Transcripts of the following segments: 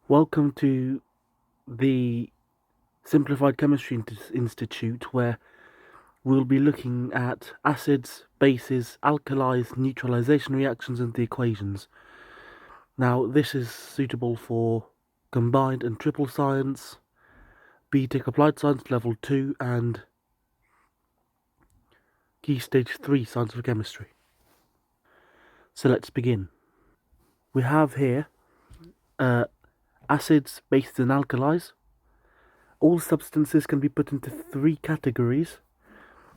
Welcome to the Simplified Chemistry Institute, where we'll be looking at acids, bases, alkalis, neutralization reactions, and the equations. Now, this is suitable for combined and triple science, BTEC Applied Science Level 2, and Key Stage 3 Science of Chemistry. So let's begin. We have here acids, bases, and alkalis. All substances can be put into three categories.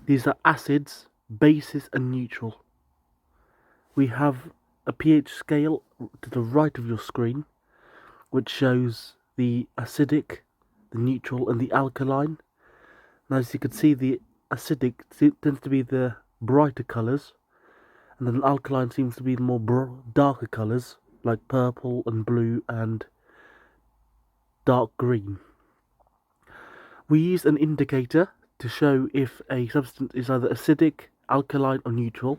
These are acids, bases, and neutral. We have a pH scale to the right of your screen, which shows the acidic, the neutral, and the alkaline. Now, as you can see, the acidic tends to be the brighter colours, and then the alkaline seems to be the more darker colours, like purple and blue and dark green. We use an indicator to show if a substance is either acidic, alkaline, or neutral.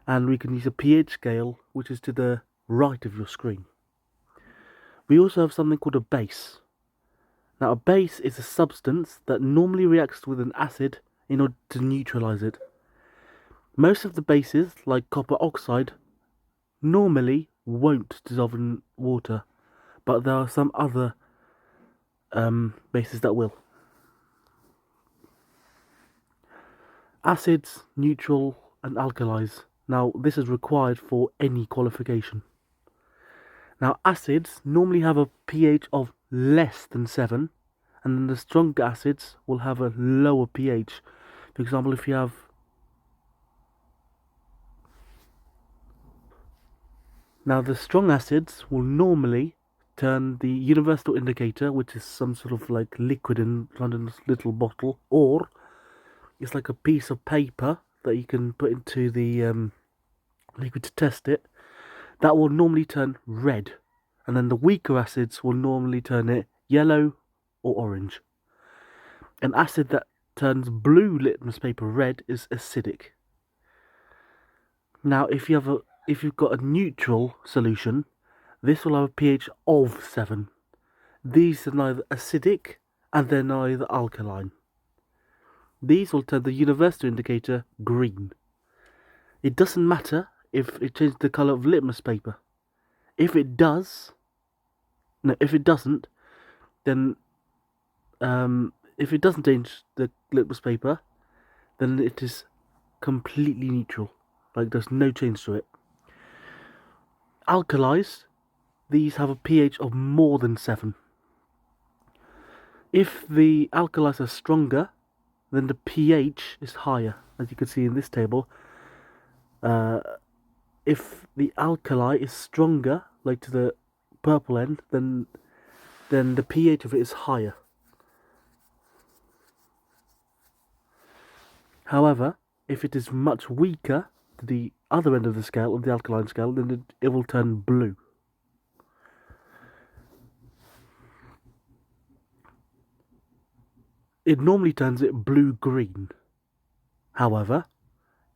And we can use a pH scale, which is to the right of your screen. We also have something called a base. Now, a base is a substance that normally reacts with an acid in order to neutralize it. Most of the bases, like copper oxide, normally won't dissolve in water, but there are some other bases that will. Acids, neutral, and alkalis. Now, this is required for any qualification. Now, acids normally have a pH of less than 7, and then the stronger acids will have a lower pH. For example, if you have now the strong acids will normally turn the universal indicator, which is some sort of like liquid in a little bottle, or it's like a piece of paper that you can put into the liquid to test it. That will normally turn red, and then the weaker acids will normally turn it yellow or orange. An acid that turns blue litmus paper red is acidic. Now, if you've got a neutral solution, this will have a pH of 7. These are neither acidic and they're neither alkaline. These will turn the universal indicator green. It doesn't matter if it changes the color of litmus paper. If it doesn't, then if it doesn't change the litmus paper, then it is completely neutral. Like, there's no change to it. Alkalis, these have a pH of more than 7. If the alkalis are stronger, then the pH is higher, as you can see in this table. If the alkali is stronger, like to the purple end, then the pH of it is higher. However, if it is much weaker to the other end of the scale, of the alkaline scale, then it will turn blue. It normally turns it blue-green. However,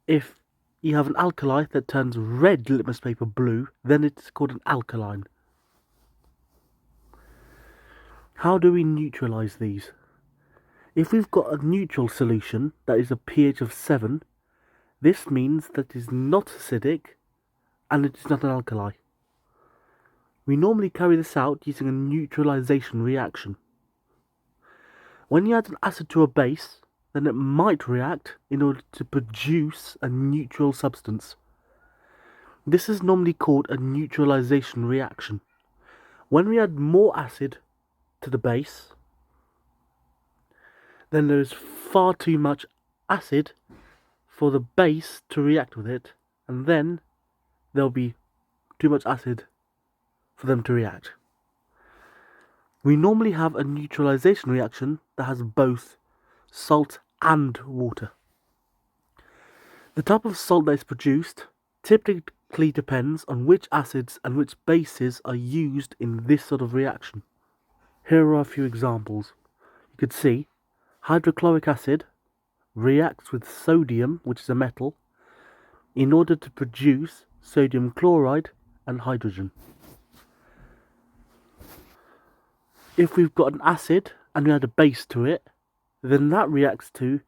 if you have an alkali that turns red litmus paper blue, then it's called an alkaline. How do we neutralize these? If we've got a neutral solution that is a pH of 7, this means that it is not acidic and it is not an alkali. We normally carry this out using a neutralization reaction. When you add an acid to a base, then it might react in order to produce a neutral substance. This is normally called a neutralization reaction. When we add more acid to the base, then there is far too much acid for the base to react with it, and then there'll be too much acid for them to react. We normally have a neutralization reaction that has both salt and water. The type of salt that is produced typically depends on which acids and which bases are used in this sort of reaction. Here are a few examples. You could see hydrochloric acid reacts with sodium, which is a metal, in order to produce sodium chloride and hydrogen. If we've got an acid and we add a base to it, then that reacts to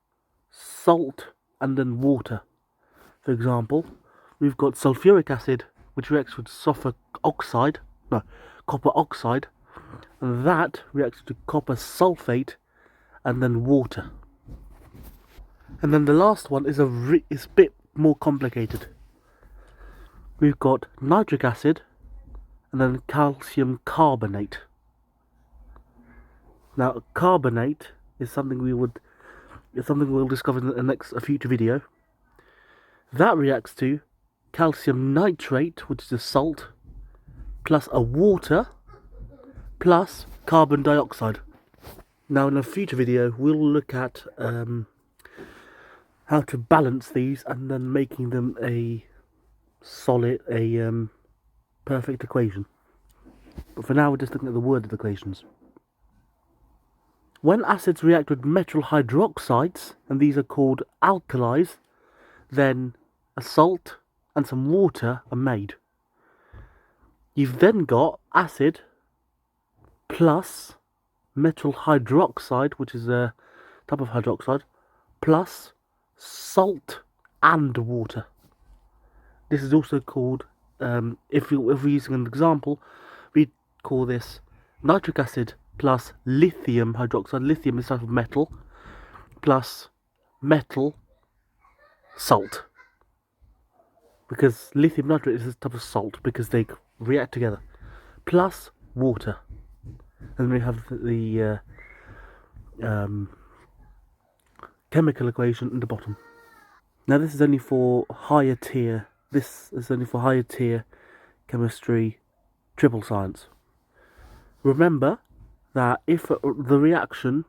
salt and then water. For example, we've got sulfuric acid, which reacts with copper oxide, and that reacts to copper sulfate and then water. And then the last one is a bit more complicated. We've got nitric acid and then calcium carbonate. Now, carbonate is something we'll discover in a future video. That reacts to calcium nitrate, which is a salt, plus a water, plus carbon dioxide. Now, in a future video, we'll look at how to balance these and then making them a perfect equation. But for now, we're just looking at the worded equations. When acids react with metal hydroxides, and these are called alkalis, then a salt and some water are made. You've then got acid plus metal hydroxide, which is a type of hydroxide, plus salt and water. This is also called, if we're using an example, we call this nitric acid plus lithium hydroxide. Lithium is a type of metal, plus metal salt. Because lithium nitrate is a type of salt, because they react together. Plus water. And we have the chemical equation at the bottom. Now this is only for higher tier. This is only for higher tier chemistry, triple science. Remember that if the reaction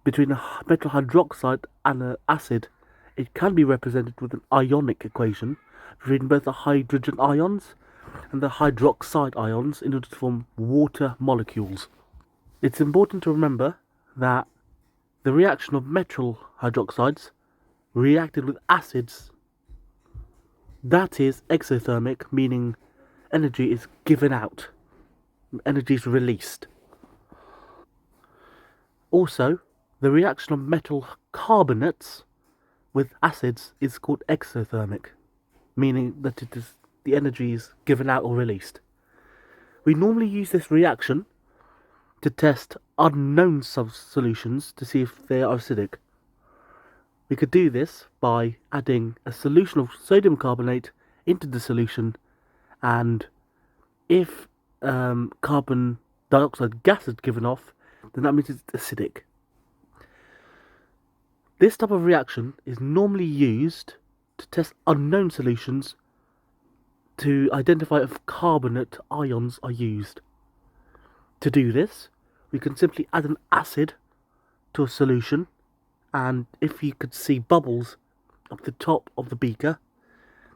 between a metal hydroxide and an acid, it can be represented with an ionic equation between both the hydrogen ions and the hydroxide ions in order to form water molecules. It's important to remember that the reaction of metal hydroxides reacted with acids, that is exothermic, meaning energy is given out, energy is released. Also, the reaction of metal carbonates with acids is called exothermic, meaning that the energy is given out or released. We normally use this reaction to test unknown solutions to see if they are acidic. We could do this by adding a solution of sodium carbonate into the solution, and if carbon dioxide gas is given off, then that means it's acidic. This type of reaction is normally used to test unknown solutions to identify if carbonate ions are used. To do this, we can simply add an acid to a solution, and if you could see bubbles up the top of the beaker,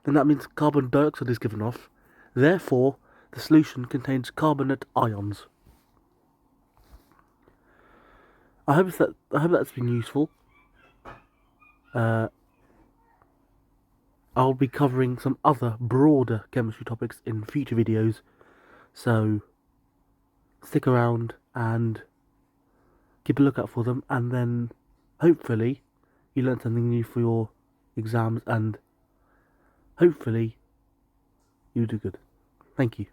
then that means carbon dioxide is given off. Therefore, the solution contains carbonate ions. I hope that's been useful. I'll be covering some other broader chemistry topics in future videos, so stick around and keep a lookout for them, and then hopefully you learn something new for your exams, and hopefully you do good. Thank you.